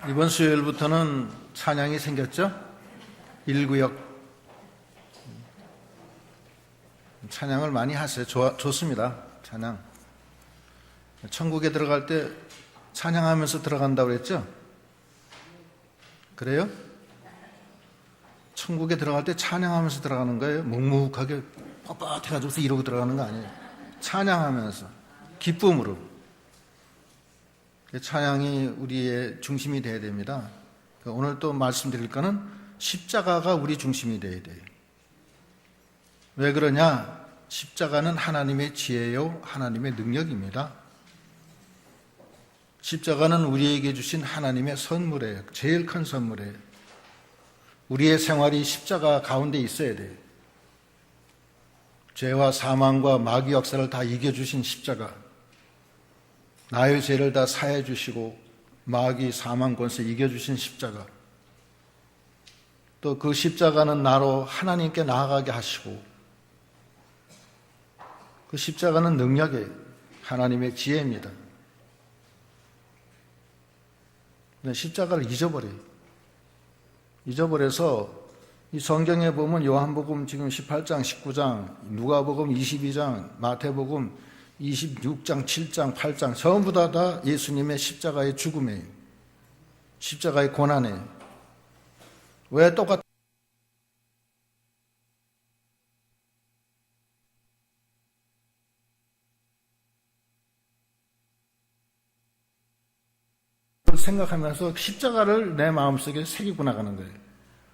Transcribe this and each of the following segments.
이번 수요일부터는 찬양이 생겼죠? 1구역. 찬양을 많이 하세요. 좋습니다. 찬양. 천국에 들어갈 때 찬양하면서 들어간다고 그랬죠? 그래요? 천국에 들어갈 때 찬양하면서 들어가는 거예요? 묵묵하게 뻣뻣해가지고 이러고 들어가는 거 아니에요. 찬양하면서 기쁨으로. 찬양이 우리의 중심이 되어야 됩니다. 오늘 또 말씀드릴 거는 십자가가 우리 중심이 되어야 돼요. 왜 그러냐? 십자가는 하나님의 지혜요, 하나님의 능력입니다. 십자가는 우리에게 주신 하나님의 선물이에요. 제일 큰 선물이에요. 우리의 생활이 십자가 가운데 있어야 돼요. 죄와 사망과 마귀 역사를 다 이겨주신 십자가, 나의 죄를 다 사해 주시고 마귀 사망 권세 이겨주신 십자가, 또 그 십자가는 나로 하나님께 나아가게 하시고, 그 십자가는 능력이에요. 하나님의 지혜입니다. 근데 십자가를 잊어버려서 이 성경에 보면 요한복음 지금 18장, 19장, 누가복음 22장, 마태복음 26장, 7장, 8장 전부 다 예수님의 십자가의 죽음이에요. 십자가의 고난이에요. 왜 똑같은 생각하면서 십자가를 내 마음속에 새기고 나가는 거예요.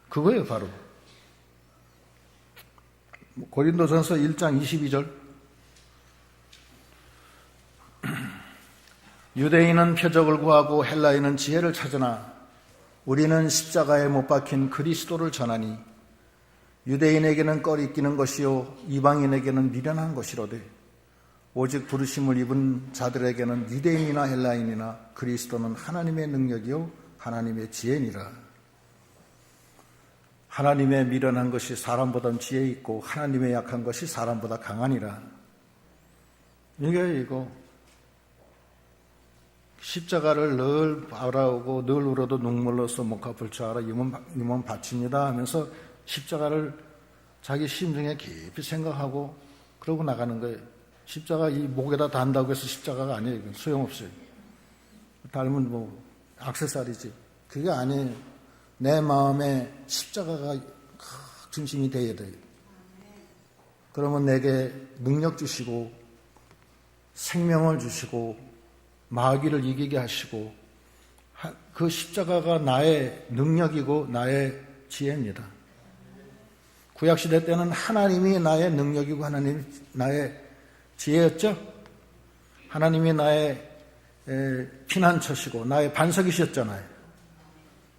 그거예요, 바로. 고린도전서 1장 22절. 유대인은 표적을 구하고 헬라인은 지혜를 찾으나 우리는 십자가에 못 박힌 그리스도를 전하니 유대인에게는 꺼리 끼는 것이요 이방인에게는 미련한 것이로되 오직 부르심을 입은 자들에게는 유대인이나 헬라인이나 그리스도는 하나님의 능력이요 하나님의 지혜니라. 하나님의 미련한 것이 사람보다 지혜 있고 하나님의 약한 것이 사람보다 강하니라. 이거 십자가를 늘 바라오고 늘 울어도 눈물로써 목합을 줄 알아 이 몸 바칩니다 하면서 십자가를 자기 심중에 깊이 생각하고 그러고 나가는 거예요. 십자가 이 목에다 단다고 해서 십자가가 아니에요. 이건 소용없어요. 달면 액세서리지. 그게 아니에요. 내 마음에 십자가가 중심이 되어야 돼요. 그러면 내게 능력 주시고 생명을 주시고 마귀를 이기게 하시고 그 십자가가 나의 능력이고 나의 지혜입니다. 구약시대 때는 하나님이 나의 능력이고 하나님이 나의 지혜였죠. 하나님이 나의 피난처시고 나의 반석이셨잖아요.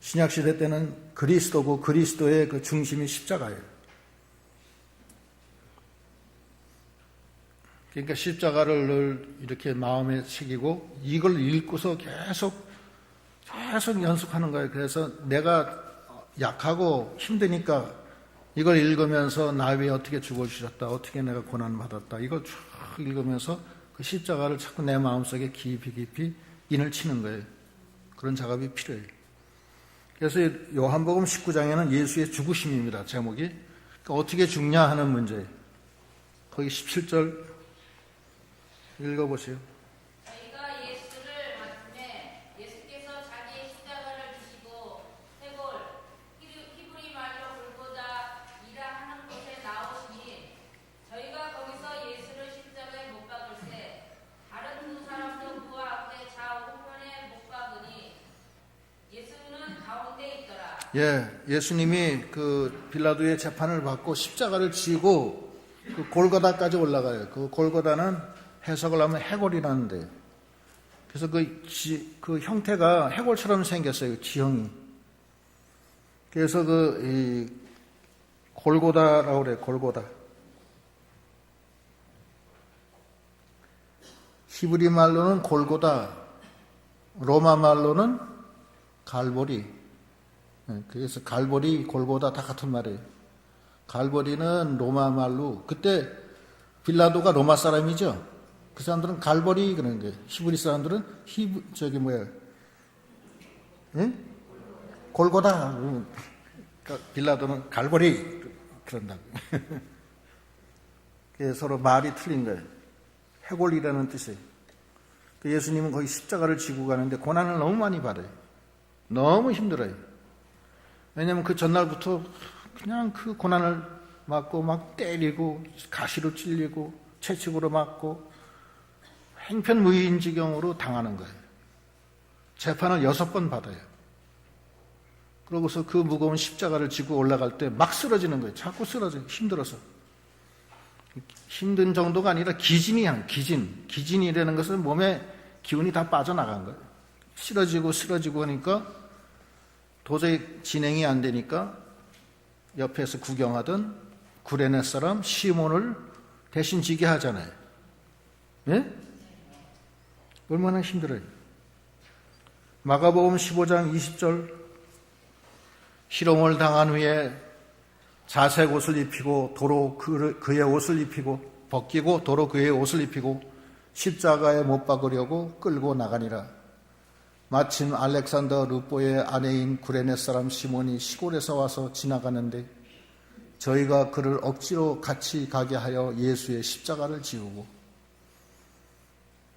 신약시대 때는 그리스도고 그리스도의 그 중심이 십자가예요. 그러니까 십자가를 늘 이렇게 마음에 새기고 이걸 읽고서 계속 연습하는 거예요. 그래서 내가 약하고 힘드니까 이걸 읽으면서 나 위해 어떻게 죽어주셨다, 어떻게 내가 고난받았다, 이걸 쭉 읽으면서 그 십자가를 자꾸 내 마음속에 깊이 인을 치는 거예요. 그런 작업이 필요해요. 그래서 요한복음 19장에는 예수의 죽으심입니다. 제목이. 그러니까 어떻게 죽냐 하는 문제예요. 거기 17절 읽어보세요. 저희가 예수를 맞음에 예수께서 자기의 십자가를 지시고 해골 히브리 말로 골고다이라 하는 곳에 나오시니 저희가 거기서 예수를 십자가에 못 박을세 다른 두 사람도 그와 앞에 좌우편에 못 박으니 예수는 가운데 있더라. 예수님이 그 빌라도의 재판을 받고 십자가를 지고 그 골고다까지 올라가요. 그 골고다는 해석을 하면 해골이라는데, 그래서 그 형태가 해골처럼 생겼어요. 지형이. 그래서 골고다라고 그래요. 골고다. 히브리 말로는 골고다, 로마 말로는 갈보리. 그래서 갈보리, 골고다 다 같은 말이에요. 갈보리는 로마 말로, 그때 빌라도가 로마 사람이죠. 그 사람들은 갈보리 그러는 거예요. 히브리 사람들은 예? 골고다. 그러니까 빌라도는 갈보리 그런다고. 그게 서로 말이 틀린 거예요. 해골이라는 뜻이에요. 예수님은 거기 십자가를 지고 가는데 고난을 너무 많이 받아요. 너무 힘들어요. 왜냐하면 그 전날부터 그냥 그 고난을 맞고 막 때리고 가시로 찔리고 채찍으로 맞고 행편무인지경으로 당하는 거예요. 재판을 6번 받아요. 그러고서 그 무거운 십자가를 지고 올라갈 때 막 쓰러지는 거예요. 자꾸 쓰러져요. 힘들어서. 힘든 정도가 아니라 기진이야. 기진이라는 것은 몸에 기운이 다 빠져나간 거예요. 쓰러지고 하니까 도저히 진행이 안 되니까 옆에서 구경하던 구레네 사람 시몬을 대신 지게 하잖아요. 예? 얼마나 힘들어요. 마가복음 15장 20절 희롱을 당한 후에 자색 옷을 입히고 도로 그의 옷을 입히고 벗기고 도로 그의 옷을 입히고 십자가에 못 박으려고 끌고 나가니라. 마침 알렉산더 루포의 아내인 구레네 사람 시몬이 시골에서 와서 지나가는데 저희가 그를 억지로 같이 가게 하여 예수의 십자가를 지우고,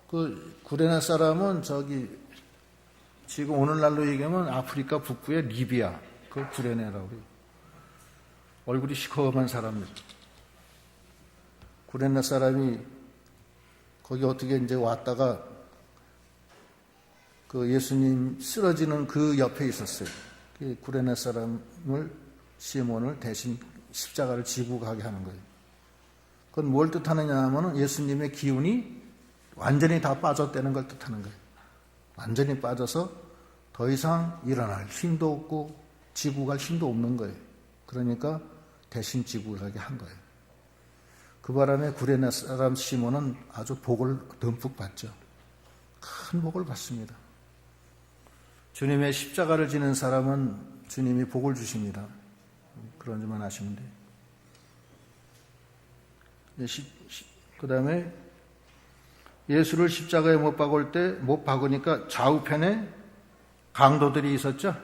그 구레네 사람은 지금 오늘날로 얘기하면 아프리카 북부의 리비아 그 구레네라고 해요. 얼굴이 시커먼 사람들. 구레네 사람이 거기 어떻게 이제 왔다가 그 예수님 쓰러지는 그 옆에 있었어요. 그 구레네 사람을 시몬을 대신 십자가를 지고 가게 하는 거예요. 그건 뭘 뜻하느냐 하면 예수님의 기운이 완전히 다 빠졌다는 걸 뜻하는 거예요. 완전히 빠져서 더 이상 일어날 힘도 없고 지고 갈 힘도 없는 거예요. 그러니까 대신 지고 가게 한 거예요. 그 바람에 구레네 사람 시몬은 아주 복을 듬뿍 받죠. 큰 복을 받습니다. 주님의 십자가를 지는 사람은 주님이 복을 주십니다. 그런 줄만 아시면 돼요. 그 다음에 예수를 십자가에 못 박을 때 못 박으니까 좌우편에 강도들이 있었죠.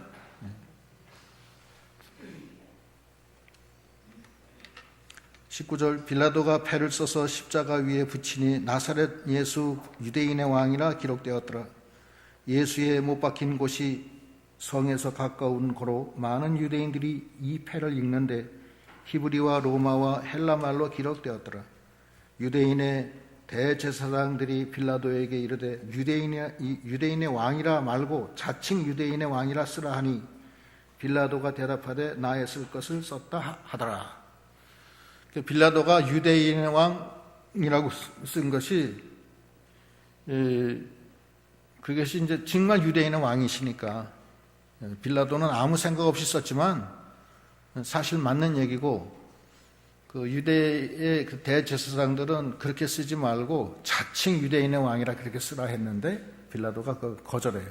19절 빌라도가 패를 써서 십자가 위에 붙이니 나사렛 예수 유대인의 왕이라 기록되었더라. 예수의 못 박힌 곳이 성에서 가까운 고로 많은 유대인들이 이 패를 읽는데 히브리와 로마와 헬라말로 기록되었더라. 유대인의 대제사장들이 빌라도에게 이르되 유대인의 왕이라 말고 자칭 유대인의 왕이라 쓰라 하니 빌라도가 대답하되 나의 쓸 것을 썼다 하더라. 빌라도가 유대인의 왕이라고 쓴 것이 그것이 이제 정말 유대인의 왕이시니까 빌라도는 아무 생각 없이 썼지만 사실 맞는 얘기고 그 유대의 그 대제사장들은 그렇게 쓰지 말고 자칭 유대인의 왕이라 그렇게 쓰라 했는데 빌라도가 그걸 거절해요.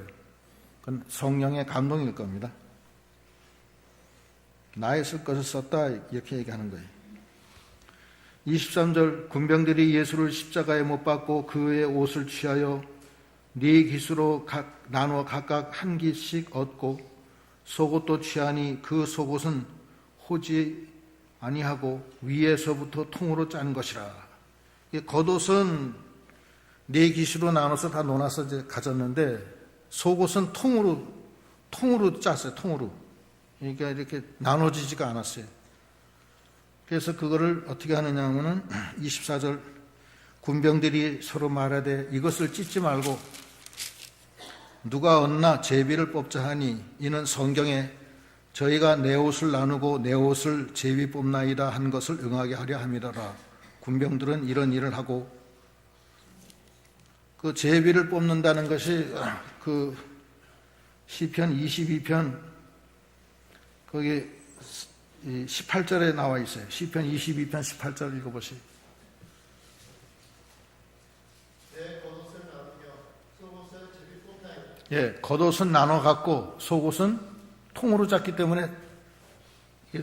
그건 성령의 감동일 겁니다. 나의 쓸 것을 썼다 이렇게 얘기하는 거예요. 23절 군병들이 예수를 십자가에 못 박고 그의 옷을 취하여 네 기수로 나누어 각각 한 기씩 얻고 속옷도 취하니 그 속옷은 호지 아니하고 위에서부터 통으로 짠 것이라. 겉옷은 네 기수로 나눠서 다 놓아서 이제 가졌는데 속옷은 통으로 짰어요. 통으로. 그러니까 이렇게 나눠지지가 않았어요. 그래서 그거를 어떻게 하느냐 하면은 24절 군병들이 서로 말하되 이것을 찢지 말고 누가 얻나 제비를 뽑자 하니 이는 성경에 저희가 내 옷을 나누고 내 옷을 제비 뽑나이다 한 것을 응하게 하려 함이더라. 군병들은 이런 일을 하고 그 제비를 뽑는다는 것이 그 시편 22편 거기 18절에 나와 있어요. 시편 22편 18절 읽어보세요. 예, 겉옷은 나눠 갖고 속옷은 통으로 짰기 때문에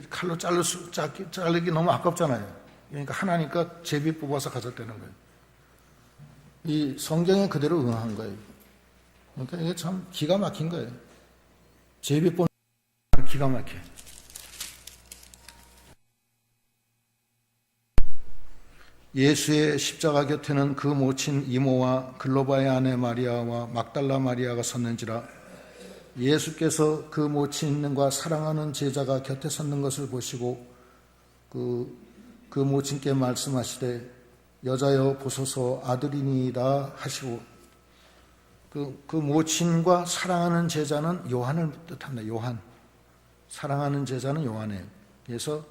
칼로 자르기 너무 아깝잖아요. 그러니까 하나니까 제비 뽑아서 가졌다는 거예요. 이 성경에 그대로 응한 거예요. 그러니까 이게 참 기가 막힌 거예요. 제비뽑는 기가 막혀. 예수의 십자가 곁에는 그 모친 이모와 글로바의 아내 마리아와 막달라 마리아가 섰는지라. 예수께서 그 모친과 사랑하는 제자가 곁에 섰는 것을 보시고 그 모친께 말씀하시되 여자여 보소서 아들이니이다 하시고, 그 모친과 사랑하는 제자는 요한을 뜻합니다. 요한. 사랑하는 제자는 요한이에요. 그래서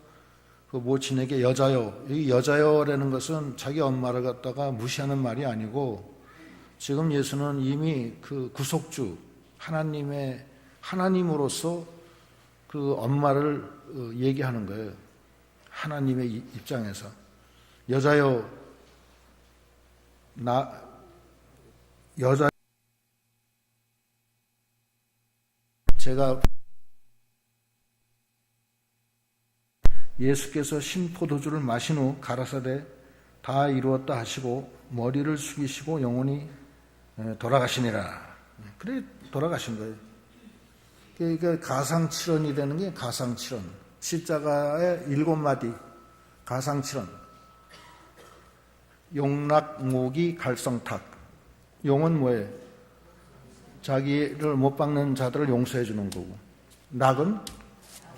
그 모친에게 여자여, 이 여자여라는 것은 자기 엄마를 갖다가 무시하는 말이 아니고, 지금 예수는 이미 그 구속주 하나님으로서 그 엄마를 얘기하는 거예요. 하나님의 입장에서 여자여, 제가 예수께서 신포도주를 마신 후 가라사대 다 이루었다 하시고 머리를 숙이시고 영원히 돌아가시니라. 그래 돌아가신 거예요. 그러니까 가상칠언이 되는 게 가상칠언. 십자가의 7마디 가상칠언. 용락모기 갈성탁. 용은 뭐예요? 자기를 못 박는 자들을 용서해 주는 거고, 낙은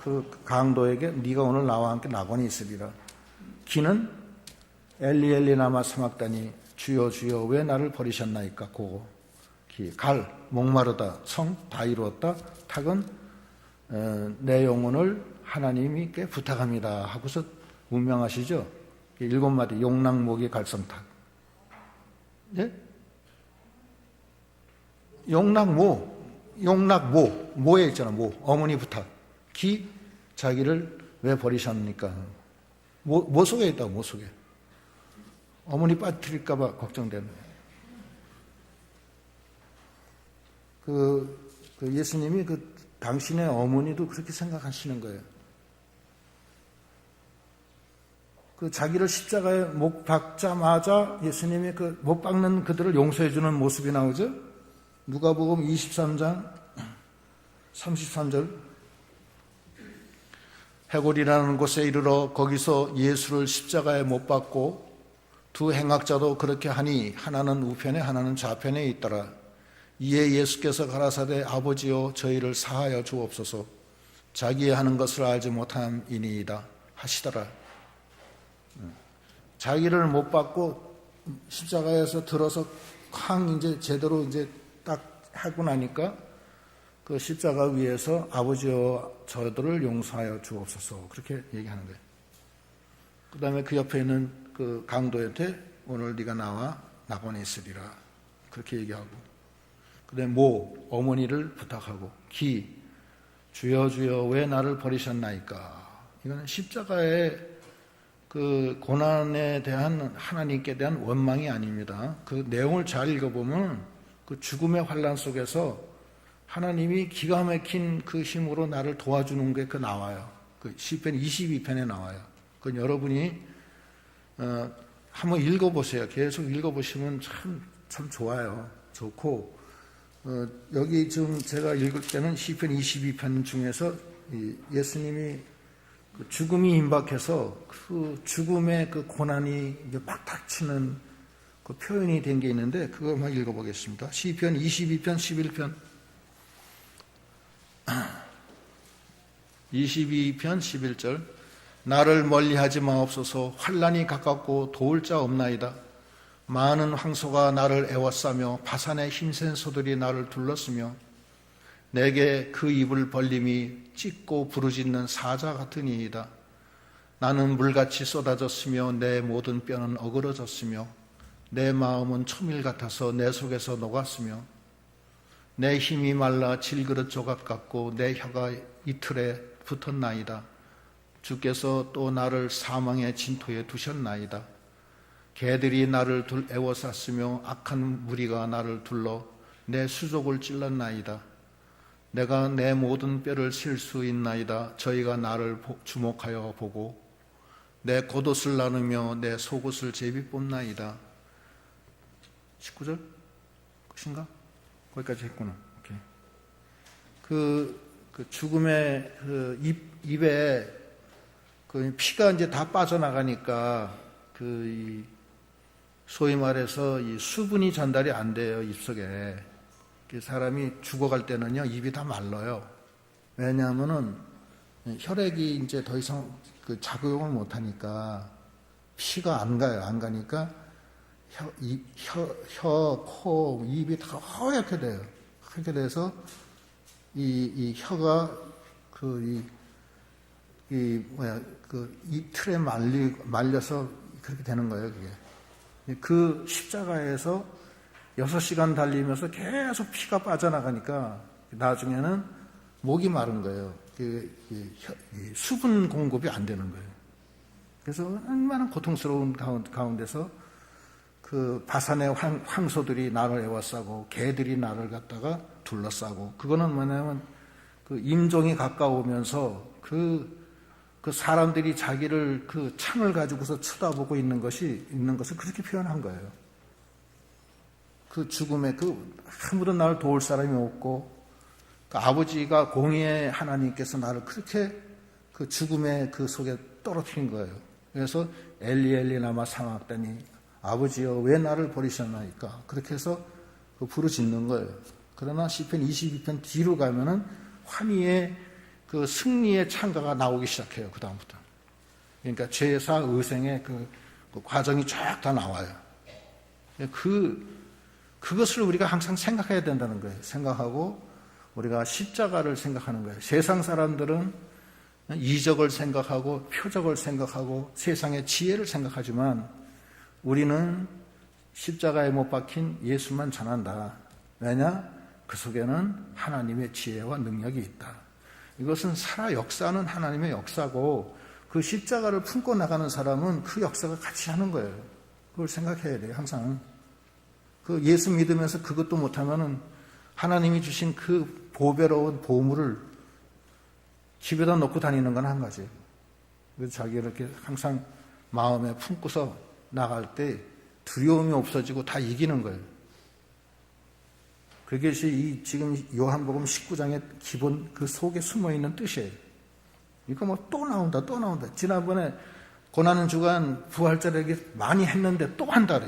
그 강도에게 네가 오늘 나와 함께 낙원이 있으리라. 기는 엘리 엘리 나마 사막다니 주여 주여 왜 나를 버리셨나이까. 그거 기. 갈 목마르다. 성 다 이루었다. 탁은 내 영혼을 하나님께 부탁합니다 하고서 운명하시죠. 7마디 용락모기 갈성탁. 예? 모에 있잖아. 모 어머니 부탁. 기 자기를 왜 버리셨습니까? 모 속에 있다고. 모 속에 어머니 빠뜨릴까 봐 걱정되는 그 예수님이 당신의 어머니도 그렇게 생각하시는 거예요. 자기를 십자가에 못 박자마자 예수님이 못 박는 그들을 용서해 주는 모습이 나오죠. 누가복음 23장 33절. 해골이라는 곳에 이르러 거기서 예수를 십자가에 못 박고 두 행악자도 그렇게 하니 하나는 우편에 하나는 좌편에 있더라. 이에 예수께서 가라사대 아버지여 저희를 사하여 주옵소서 자기의 하는 것을 알지 못함이니이다 하시더라. 자기를 못 박고 십자가에서 들어서 이제 제대로 이제 딱 하고 나니까 그 십자가 위에서 아버지여 저들을 용서하여 주옵소서 그렇게 얘기하는 거예요. 그 다음에 그 옆에 있는 그 강도한테 오늘 네가 나와 낙원에 있으리라 그렇게 얘기하고, 그 다음에 모 어머니를 부탁하고, 기 주여 주여 왜 나를 버리셨나이까. 이거는 십자가의 그 고난에 대한 하나님께 대한 원망이 아닙니다. 그 내용을 잘 읽어보면 그 죽음의 환란 속에서 하나님이 기가 막힌 그 힘으로 나를 도와주는 게 나와요. 그 시편 22편에 나와요. 그 여러분이 한번 읽어보세요. 계속 읽어보시면 참 좋아요. 좋고 여기 지금 제가 읽을 때는 시편 22편 중에서 예수님이 죽음이 임박해서 그 죽음의 그 고난이 막 닥치는 그 표현이 된 게 있는데 그걸 한번 읽어보겠습니다. 시편 22편 11편 22편 11절. 나를 멀리하지 마옵소서. 환난이 가깝고 도울 자 없나이다. 많은 황소가 나를 애워싸며 바산의 힘센 소들이 나를 둘렀으며 내게 그 입을 벌림이 찢고 부르짖는 사자 같으니이다. 나는 물같이 쏟아졌으며 내 모든 뼈는 어그러졌으며 내 마음은 초밀 같아서 내 속에서 녹았으며 내 힘이 말라 질그릇 조각 같고 내 혀가 이틀에 붙었나이다. 주께서 또 나를 사망의 진토에 두셨나이다. 개들이 나를 애워쌌으며 악한 무리가 나를 둘러 내 수족을 찔렀나이다. 내가 내 모든 뼈를 셀 수 있나이다. 저희가 나를 주목하여 보고 내 겉옷을 나누며 내 속옷을 제비 뽑나이다. 19절? 끝인가? 거기까지 했구나. 오케이. 그 죽음의 그 입에 그 피가 이제 다 빠져나가니까 이 소위 말해서 이 수분이 전달이 안 돼요, 입속에. 사람이 죽어갈 때는요, 입이 다 말라요. 왜냐하면은 혈액이 이제 더 이상 그 작용을 못 하니까 피가 안 가요. 안 가니까 코, 입이 다 허옇게 돼요. 그렇게 돼서 이 혀가 이 틀에 말려서 그렇게 되는 거예요, 그게. 그 십자가에서 6시간 달리면서 계속 피가 빠져나가니까 나중에는 목이 마른 거예요. 수분 공급이 안 되는 거예요. 그래서 얼마나 고통스러운 가운데서 그 바산의 황소들이 나를 애워싸고 개들이 나를 갖다가 둘러싸고, 그거는 뭐냐면 그 임종이 가까우면서 그 사람들이 자기를 그 창을 가지고서 쳐다보고 있는 것을 그렇게 표현한 거예요. 그 죽음에 아무도 나를 도울 사람이 없고, 그 아버지가 공의의 하나님께서 나를 그렇게 그 죽음의 그 속에 떨어뜨린 거예요. 그래서 엘리 엘리 라마 사막다니, 아버지여 왜 나를 버리셨나이까, 그렇게 해서 그 부르짖는 거예요. 그러나 시편 22편 뒤로 가면은 환희의 그 승리의 찬가가 나오기 시작해요. 그 다음부터. 그러니까 제사 의생의 그 과정이 쫙 다 나와요. 그것을 우리가 항상 생각해야 된다는 거예요. 생각하고 우리가 십자가를 생각하는 거예요. 세상 사람들은 이적을 생각하고 표적을 생각하고 세상의 지혜를 생각하지만 우리는 십자가에 못 박힌 예수만 전한다. 왜냐? 그 속에는 하나님의 지혜와 능력이 있다. 이것은 살아 역사하는 하나님의 역사고, 그 십자가를 품고 나가는 사람은 그 역사가 같이 하는 거예요. 그걸 생각해야 돼요, 항상. 그 예수 믿으면서 그것도 못하면은 하나님이 주신 그 보배로운 보물을 집에다 놓고 다니는 건 한 가지. 그래서 자기가 이렇게 항상 마음에 품고서 나갈 때 두려움이 없어지고 다 이기는 거예요. 그것이 지금 요한복음 19장의 기본 그 속에 숨어 있는 뜻이에요. 이거 뭐 또 나온다. 지난번에 고난의 주간 부활절에 많이 했는데 또 한다.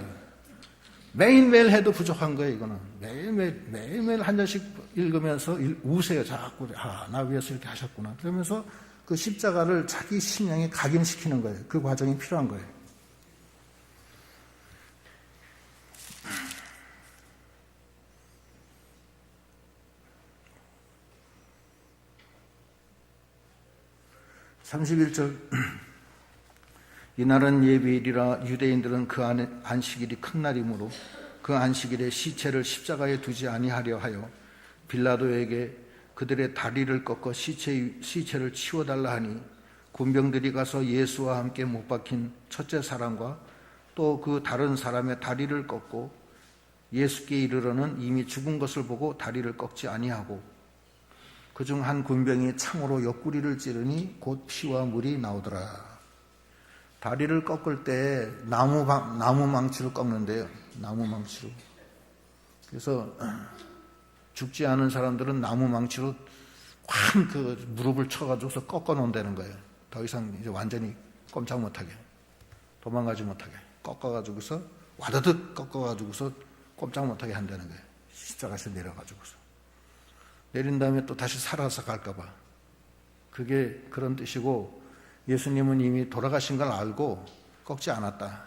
매일매일 해도 부족한 거예요, 이거는. 매일매일 한 장씩 읽으면서 우세요, 자꾸. 나 위해서 이렇게 하셨구나. 그러면서 그 십자가를 자기 심령에 각인시키는 거예요. 그 과정이 필요한 거예요. (31절) 이날은 예비일이라 유대인들은 그 안에 안식일이 큰 날이므로 그 안식일에 시체를 십자가에 두지 아니하려 하여 빌라도에게 그들의 다리를 꺾어 시체를 치워달라 하니, 군병들이 가서 예수와 함께 못 박힌 첫째 사람과 또 그 다른 사람의 다리를 꺾고 예수께 이르러는 이미 죽은 것을 보고 다리를 꺾지 아니하고, 그중 한 군병이 창으로 옆구리를 찌르니 곧 피와 물이 나오더라. 다리를 꺾을 때 나무 망치로 꺾는데요. 나무 망치로. 그래서 죽지 않은 사람들은 나무 망치로 확 그 무릎을 쳐가지고서 꺾어 놓는다는 거예요. 더 이상 이제 완전히 꼼짝 못하게, 도망가지 못하게 꺾어가지고서 와드득 꺾어가지고서 꼼짝 못하게 한다는 거예요. 십자가에서 내려가지고서. 내린 다음에 또 다시 살아서 갈까봐. 그게 그런 뜻이고, 예수님은 이미 돌아가신 걸 알고 꺾지 않았다.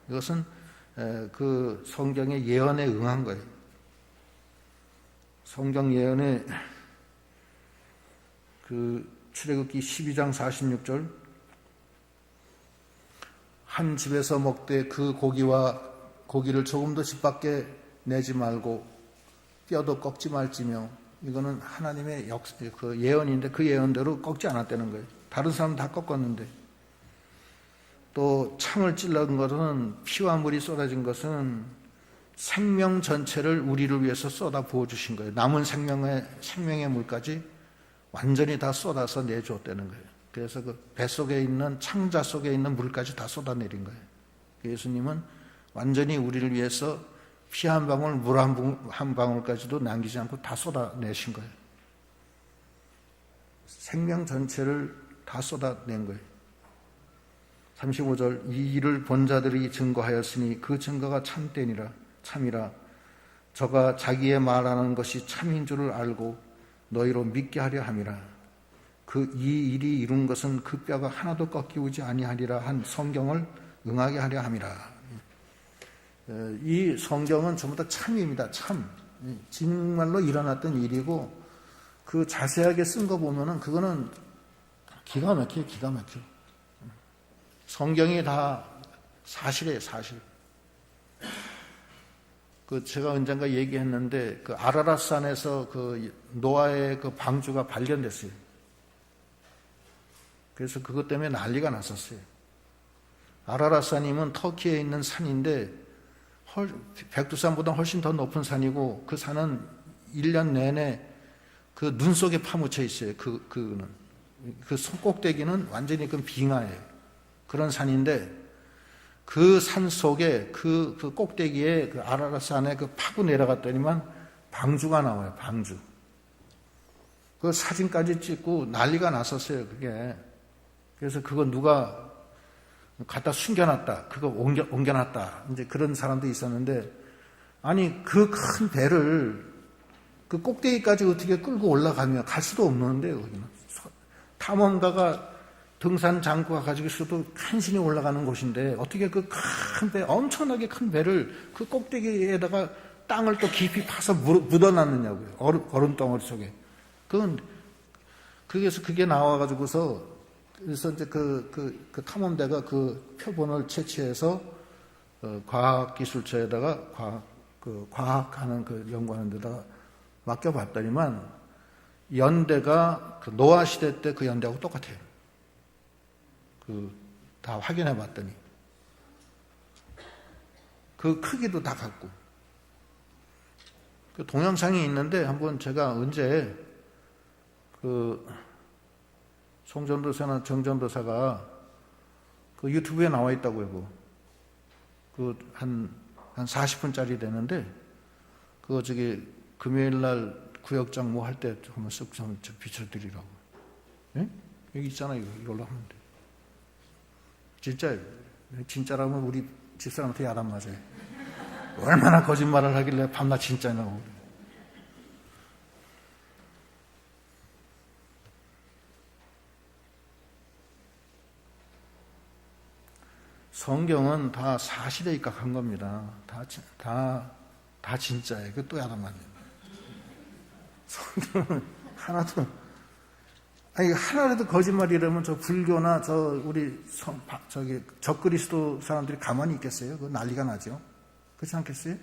이것은 그 성경의 예언에 응한 거예요. 성경 예언에 그 출애굽기 12장 46절, 한 집에서 먹되 그 고기를 조금도 집 밖에 내지 말고 뼈도 꺾지 말지며, 이거는 하나님의 그 예언인데 그 예언대로 꺾지 않았다는 거예요. 다른 사람은 다 꺾었는데. 또 창을 찔른 것은, 피와 물이 쏟아진 것은 생명 전체를 우리를 위해서 쏟아 부어주신 거예요. 남은 생명의 물까지 완전히 다 쏟아서 내주었다는 거예요. 그래서 그 뱃속에 있는, 창자 속에 있는 물까지 다 쏟아내린 거예요. 예수님은 완전히 우리를 위해서 피 한 방울, 물 한 방울까지도 남기지 않고 다 쏟아내신 거예요. 생명 전체를 다 쏟아낸 거예요. 35절, 이 일을 본 자들이 증거하였으니 그 증거가 참되니라, 참이라. 저가 자기의 말하는 것이 참인 줄을 알고 너희로 믿게 하려 함이라. 그 이 일이 이룬 것은 그 뼈가 하나도 꺾이지 아니하리라 한 성경을 응하게 하려 함이라. 이 성경은 전부 다 참입니다. 참. 정말로 일어났던 일이고, 그 자세하게 쓴 거 보면은 그거는 기가 막혀요, 기가 막혀. 성경이 다 사실이에요, 사실. 제가 언젠가 얘기했는데, 아라랏산에서 노아의 방주가 발견됐어요. 그래서 그것 때문에 난리가 났었어요. 아라랏산이면 터키에 있는 산인데, 백두산보다 훨씬 더 높은 산이고, 그 산은 1년 내내 눈 속에 파묻혀 있어요. 그 꼭대기는 완전히 빙하예요. 그런 산인데, 그 산 속에 그 꼭대기에 아라랏산에 파고 내려갔더니만 방주가 나와요. 방주. 그 사진까지 찍고 난리가 났었어요. 그게. 그래서 그거 누가 갖다 숨겨놨다. 그거 옮겨놨다. 이제 그런 사람도 있었는데, 아니 그 큰 배를 그 꼭대기까지 어떻게 끌고 올라가며 갈 수도 없는데요. 거기는 탐험가가 등산 장구가 가지고 있어도 간신히 올라가는 곳인데 어떻게 그 큰 배, 엄청나게 큰 배를 그 꼭대기에다가 땅을 또 깊이 파서 묻어놨느냐고요. 얼음 덩어리 속에. 그래서 그게 나와가지고서 그래서 이제 그 탐험대가 그 표본을 채취해서 과학기술처에다가 과학하는 연구하는 데다가 맡겨봤더니만 연대가 노아 시대 때 그 연대하고 똑같아요. 다 확인해 봤더니 그 크기도 다 같고 동영상이 있는데 한번 제가 언제 송전도사나 정전도사가 유튜브에 나와 있다고요. 한 40분짜리 되는데 금요일 날 구역장 할 때 한번 쓱 좀 비춰드리라고. 예? 여기 있잖아요. 이걸로 하면 돼. 진짜라면 우리 집사람한테 야단 맞아요. 얼마나 거짓말을 하길래 밤낮 진짜냐고. 성경은 다 사실에 입각한 겁니다. 다 진짜예요. 또 야단 맞네. 성경은 하나라도 거짓말이라면 불교나 우리 적그리스도 사람들이 가만히 있겠어요? 그거 난리가 나죠. 그렇지 않겠어요?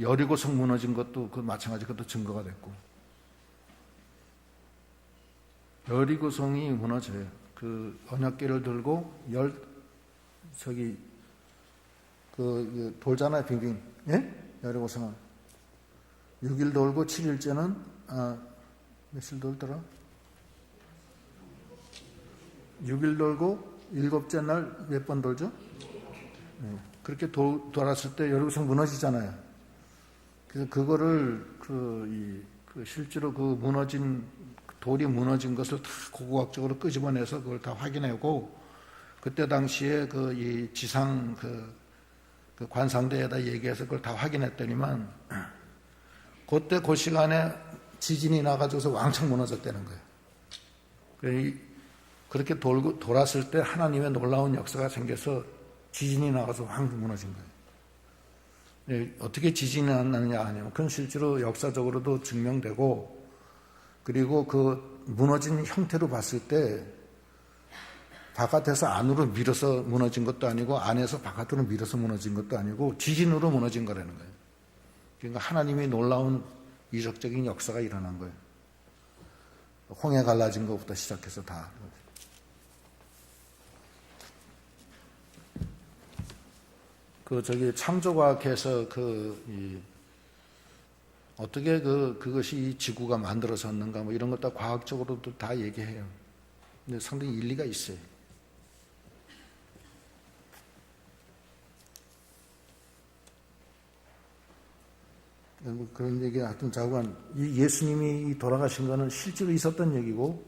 여리고성 무너진 것도 마찬가지, 그것도 증거가 됐고. 여리고성이 무너져요. 언약궤를 들고 돌잖아요, 빙빙. 예? 여리고성은 6일 돌고 7일째는 며칠 돌더라? 6일 돌고 7째 날 몇 번 돌죠? 네. 그렇게 돌았을 때 여리고성 무너지잖아요. 그래서 그거를 실제로 돌이 무너진 것을 다 고고학적으로 끄집어내서 그걸 다 확인하고, 그때 당시에 이 지상 관상대에다 얘기해서 그걸 다 확인했더니만 그때 그 시간에 지진이 나가지고서 왕창 무너졌다는 거예요. 그렇게 돌았을 때 하나님의 놀라운 역사가 생겨서 지진이 나가서 확 무너진 거예요. 어떻게 지진이 났느냐 하냐면 그건 실제로 역사적으로도 증명되고, 그리고 무너진 형태로 봤을 때 바깥에서 안으로 밀어서 무너진 것도 아니고 안에서 바깥으로 밀어서 무너진 것도 아니고 지진으로 무너진 거라는 거예요. 그러니까 하나님의 놀라운 이적적인 역사가 일어난 거예요. 홍해 갈라진 것부터 시작해서 다. 창조과학에서 어떻게 그것이 이 지구가 만들어졌는가 이런 것 다 과학적으로도 다 얘기해요. 근데 상당히 일리가 있어요. 뭐 그런 얘기 하여튼 자관, 이 예수님이 돌아가신 거는 실제로 있었던 얘기고,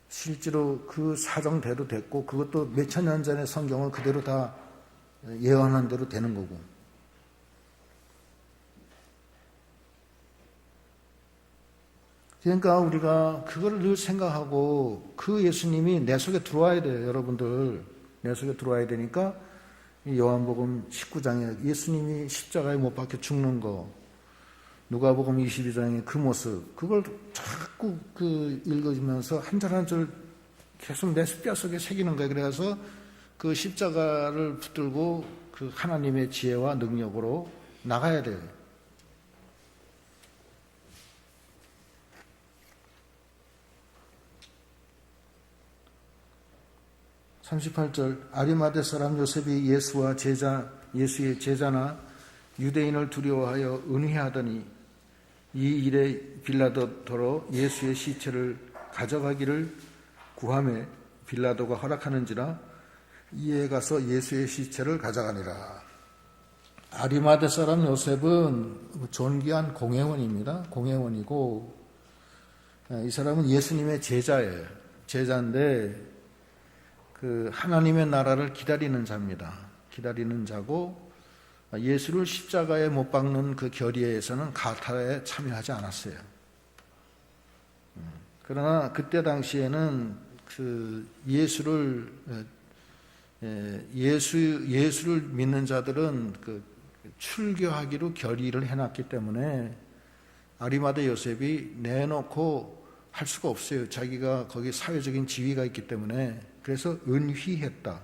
실제로 그 사정대로 됐고, 그것도 몇천 년 전의 성경을 그대로 다 예언한 대로 되는 거고. 그러니까 우리가 그거를 늘 생각하고, 그 예수님이 내 속에 들어와야 돼요, 여러분들. 내 속에 들어와야 되니까, 이 요한복음 19장에 예수님이 십자가에 못 박혀 죽는 거, 누가복음 22장의 그 모습, 그걸 자꾸 읽어주면서 한 절 한 절 계속 내 뼈속에 새기는 거예요. 그래서 그 십자가를 붙들고 그 하나님의 지혜와 능력으로 나가야 돼요. 38절, 아리마대 사람 요셉이 예수의 제자나 유대인을 두려워하여 은혜하더니 이 일에 빌라도더러 예수의 시체를 가져가기를 구하매 빌라도가 허락하는지라 이에 가서 예수의 시체를 가져가니라. 아리마대 사람 요셉은 존귀한 공회원입니다. 공회원이고, 이 사람은 예수님의 제자예요. 제자인데 그 하나님의 나라를 기다리는 자입니다. 기다리는 자고, 예수를 십자가에 못 박는 그 결의에서는 가타에 참여하지 않았어요. 그러나 그때 당시에는 그 예수를 믿는 자들은 그 출교하기로 결의를 해놨기 때문에 아리마대 요셉이 내놓고 할 수가 없어요. 자기가 거기 사회적인 지위가 있기 때문에. 그래서 은휘했다.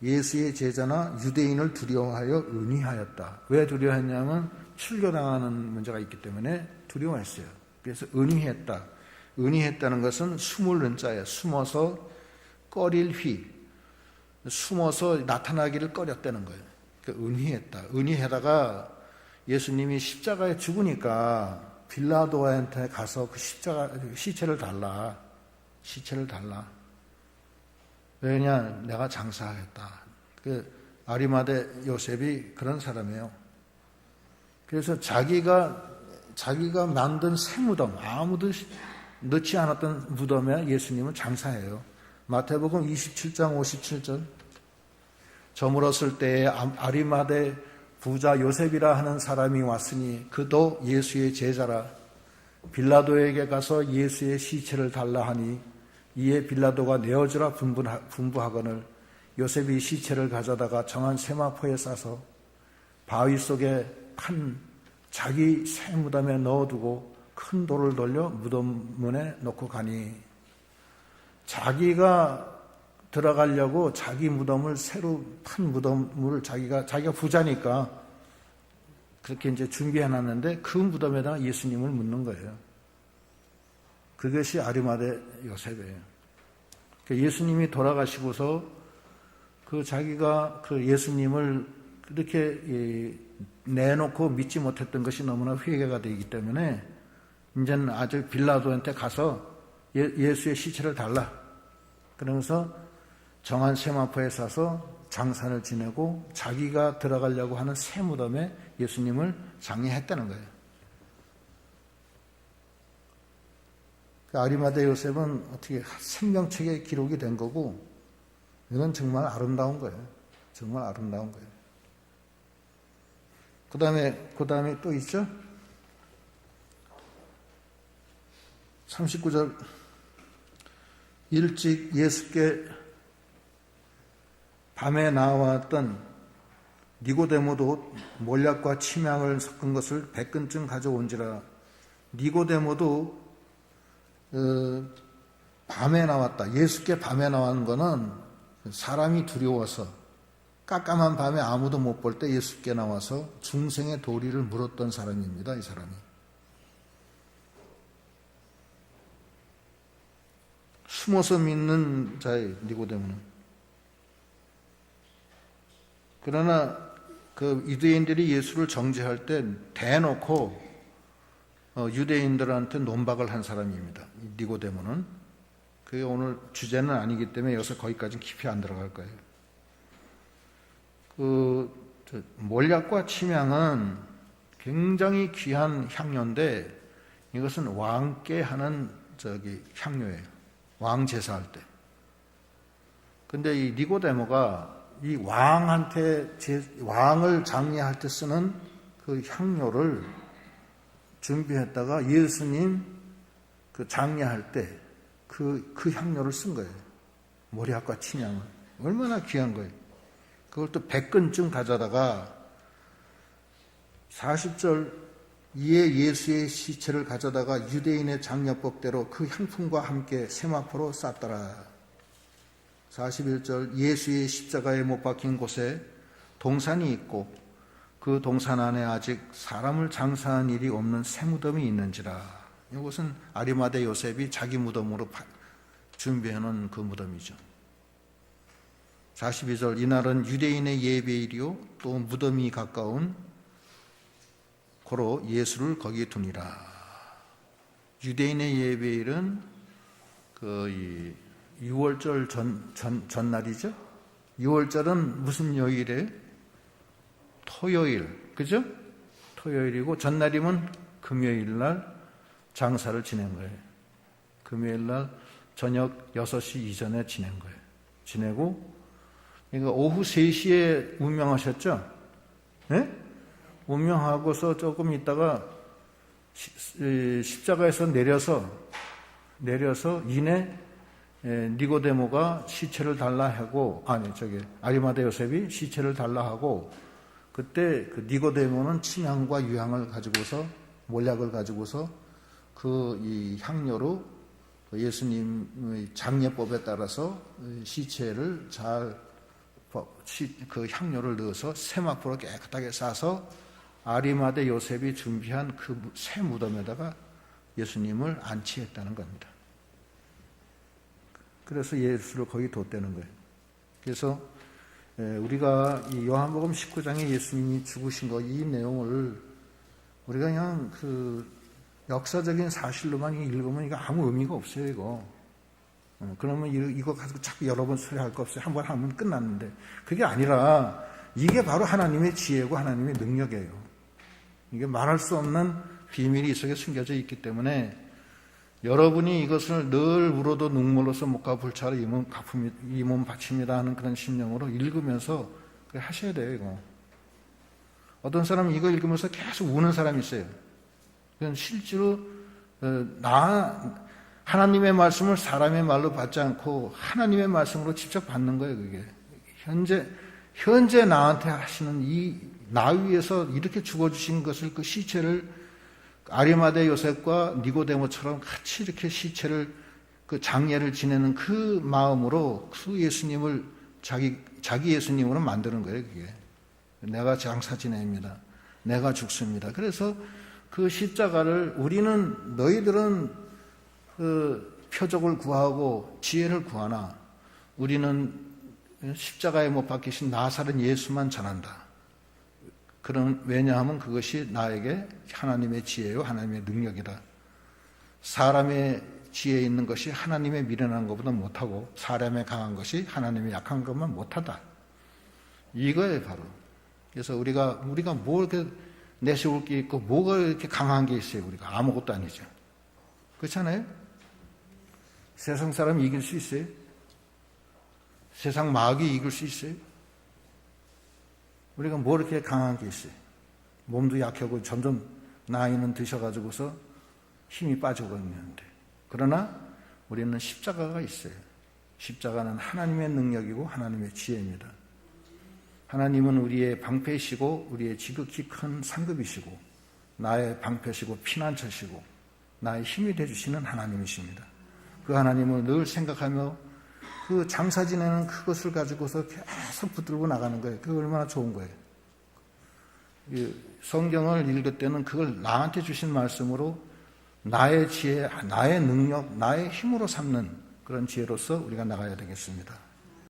예수의 제자나 유대인을 두려워하여 은휘하였다. 왜 두려워했냐면 출교당하는 문제가 있기 때문에 두려워했어요. 그래서 은휘했다. 은휘했다는 것은 숨을 은자예요. 숨어서 꺼릴 휘. 숨어서 나타나기를 꺼렸다는 거예요. 그러니까 은휘했다. 은휘하다가 예수님이 십자가에 죽으니까 빌라도한테 가서 그 시체를 달라. 시체를 달라. 왜냐? 내가 장사하겠다. 그 아리마대 요셉이 그런 사람이에요. 그래서 자기가 만든 새 무덤, 아무도 넣지 않았던 무덤에 예수님은 장사해요. 마태복음 27장 57절. 저물었을 때에 아리마대 부자 요셉이라 하는 사람이 왔으니 그도 예수의 제자라. 빌라도에게 가서 예수의 시체를 달라 하니 이에 빌라도가 내어주라 분부하거늘 요셉이 시체를 가져다가 정한 세마포에 싸서 바위 속에 판 자기 새 무덤에 넣어두고 큰 돌을 돌려 무덤 문에 놓고 가니, 자기가 들어가려고 자기 무덤을 새로 판 무덤을 자기가 부자니까 그렇게 이제 준비해놨는데 그 무덤에다가 예수님을 묻는 거예요. 그것이 아리마대 요셉이에요. 예수님이 돌아가시고서 그 자기가 그 예수님을 그렇게 내놓고 믿지 못했던 것이 너무나 회개가 되기 때문에 이제는 아주 빌라도한테 가서 예수의 시체를 달라. 그러면서 정한 세마포에 사서 장사를 지내고 자기가 들어가려고 하는 새 무덤에 예수님을 장례했다는 거예요. 아리마대 요셉은 어떻게 생명책에 기록이 된 거고, 이건 정말 아름다운 거예요. 정말 아름다운 거예요. 그 다음에 또 있죠? 39절. 일찍 예수께 밤에 나왔던 니고데모도 몰약과 침향을 섞은 것을 100근쯤 가져온지라. 니고데모도 밤에 나왔다. 예수께 밤에 나온 거는 사람이 두려워서 깜깜한 밤에 아무도 못 볼 때 예수께 나와서 중생의 도리를 물었던 사람입니다. 이 사람이. 숨어서 믿는 자의 니고데모는. 그러나 그 유대인들이 예수를 정죄할 때 대놓고 유대인들한테 논박을 한 사람입니다. 니고데모는. 그게 오늘 주제는 아니기 때문에 여기서 거기까지는 깊이 안 들어갈 거예요. 몰약과 침향은 굉장히 귀한 향료인데 이것은 왕께 하는 향료예요. 왕 제사할 때. 근데 이 니고데모가 이 왕한테 왕을 장례할 때 쓰는 그 향료를 준비했다가 예수님 그 장례할 때 그 향료를 쓴 거예요. 모략과 침향을. 얼마나 귀한 거예요. 그걸 또 100근쯤 가져다가 40절 이에 예수의 시체를 가져다가 유대인의 장례법대로 그 향품과 함께 세마포로 쌌더라. 41절 예수의 십자가에 못 박힌 곳에 동산이 있고 그 동산 안에 아직 사람을 장사한 일이 없는 새 무덤이 있는지라. 이것은 아리마대 요셉이 자기 무덤으로 준비해놓은 그 무덤이죠. 42절 이날은 유대인의 예배일이요 또 무덤이 가까운 고로 예수를 거기에 두니라. 유대인의 예배일은 그 6월절 전날이죠. 6월절은 무슨 요일에? 토요일, 그죠? 토요일이고 전날이면 금요일 날 장사를 지낸 거예요. 금요일 날 저녁 6시 이전에 지낸 거예요. 지내고 그러니까 오후 3시에 운명하셨죠? 네? 운명하고서 조금 있다가 십자가에서 내려서 이내 니고데모가 시체를 달라 하고 아리마대 요셉이 시체를 달라 하고 그때 그 니고데모는 침향과 유향을 가지고서 몰약을 가지고서 그 이 향료로 예수님의 장례법에 따라서 시체를 그 향료를 넣어서 세마포로 깨끗하게 싸서 아리마대 요셉이 준비한 그 새 무덤에다가 예수님을 안치했다는 겁니다. 그래서 예수를 거기 뒀다는 거예요. 그래서 우리가 이 요한복음 19장에 예수님이 죽으신 거 이 내용을 우리가 그냥 그 역사적인 사실로만 읽으면 이거 아무 의미가 없어요, 이거. 그러면 이거 가지고 자꾸 여러 번 소리할 거 없어요. 한 번 하면 끝났는데. 그게 아니라 이게 바로 하나님의 지혜고 하나님의 능력이에요. 이게 말할 수 없는 비밀이 이 속에 숨겨져 있기 때문에 여러분이 이것을 늘 울어도 눈물로서 목과 불차로 이 몸 바칩니다 하는 그런 심령으로 읽으면서 하셔야 돼요, 이거. 어떤 사람은 이거 읽으면서 계속 우는 사람이 있어요. 그건 실제로 하나님의 말씀을 사람의 말로 받지 않고 하나님의 말씀으로 직접 받는 거예요, 그게. 현재 나한테 하시는 나 위해서 이렇게 죽어주신 것을 그 시체를 아리마대 요셉과 니고데모처럼 같이 이렇게 시체를 그 장례를 지내는 그 마음으로 그 예수님을 자기 예수님으로 만드는 거예요, 그게. 내가 장사 지냅니다. 내가 죽습니다. 그래서 그 십자가를 너희들은 그 표적을 구하고 지혜를 구하나 우리는 십자가에 못 박히신 나사렛 예수만 전한다. 왜냐하면 그것이 나에게 하나님의 지혜요 하나님의 능력이다. 사람의 지혜에 있는 것이 하나님의 미련한 것보다 못하고 사람의 강한 것이 하나님의 약한 것만 못하다. 이거예요 바로. 그래서 우리가 뭐 이렇게 내세울 게 있고 뭐가 이렇게 강한 게 있어요. 우리가 아무것도 아니죠. 그렇잖아요? 세상 사람 이길 수 있어요? 세상 마귀 이길 수 있어요? 우리가 뭐 이렇게 강한 게 있어요? 몸도 약하고 점점 나이는 드셔가지고서 힘이 빠지고 있는데. 그러나 우리는 십자가가 있어요. 십자가는 하나님의 능력이고 하나님의 지혜입니다. 하나님은 우리의 방패시고 우리의 지극히 큰 상급이시고 나의 방패시고 피난처시고 나의 힘이 되어주시는 하나님이십니다. 그 하나님을 늘 생각하며 그 장사 지내는 그것을 가지고서 계속 붙들고 나가는 거예요. 그게 얼마나 좋은 거예요. 성경을 읽을 때는 그걸 나한테 주신 말씀으로 나의 지혜, 나의 능력, 나의 힘으로 삼는 그런 지혜로서 우리가 나가야 되겠습니다.